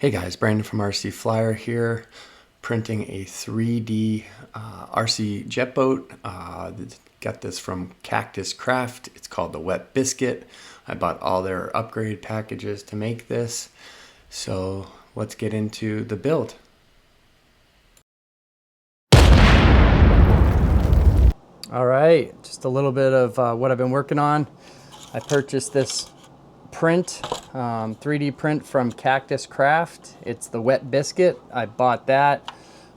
Hey guys, Brandon from RC Flyer here, printing a 3D RC jet boat. Got this from Cactus Craft. It's called the Wet Biscuit. I bought all their upgrade packages to make this. So let's get into the build. All right, just a little bit of what I've been working on. I purchased this print, 3D print from Cactus Craft. It's the Wet Biscuit. I bought that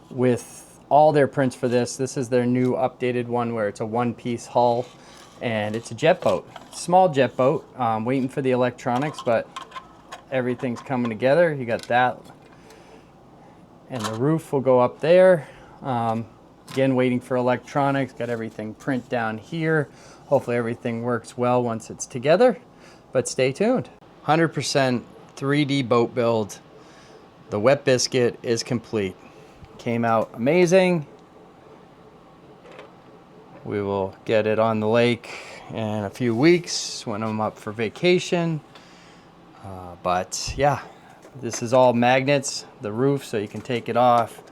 with all their prints for this. This is their new updated one where it's a one-piece hull and it's a jet boat, small jet boat. Waiting for the electronics, but everything's coming together. You got that, and the roof will go up there. Again, waiting for electronics, got everything print down here. Hopefully everything works well once it's together, but stay tuned. 100% 3D boat build. The Wet Biscuit is complete. Came out amazing. We will get it on the lake in a few weeks when I'm up for vacation. But yeah, this is all magnets, the roof, so you can take it off.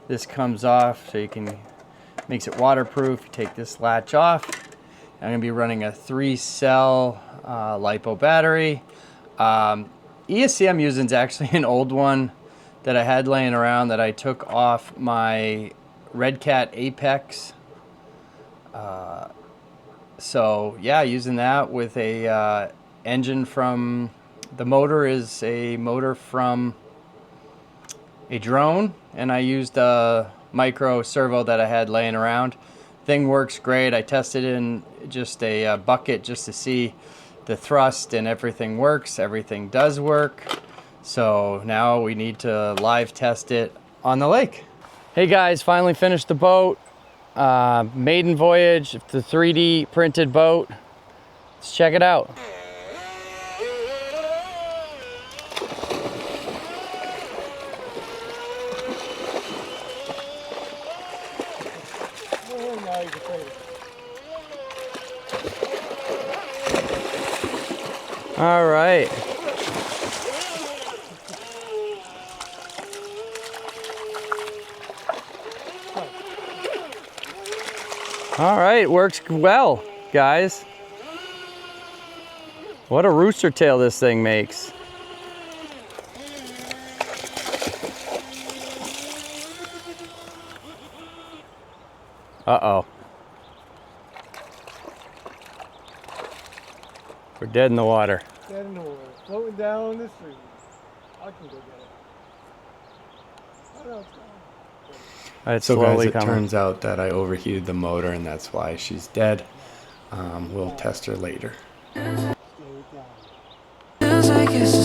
This comes off so you can, makes it waterproof. You take this latch off. I'm gonna be running a 3-cell LiPo battery. ESC I'm using is actually an old one that I had laying around that I took off my Red Cat Apex. So yeah, using that with a engine from, the motor is a motor from a drone, and I used a micro servo that I had laying around. Thing works great. I tested it in just a bucket just to see the thrust, and everything works. Everything does work. So now we need to live test it on the lake. Hey guys, finally finished the boat. Maiden voyage, the 3D printed boat. Let's check it out. All right. All right, works well, guys. What a rooster tail this thing makes. Uh-oh. We're dead in the water. Dead in the water, floating down the stream. I can go get it. I know it's gone. Alright, so guys, it turns out that I overheated the motor and that's why she's dead. We'll test her later. Feels like it's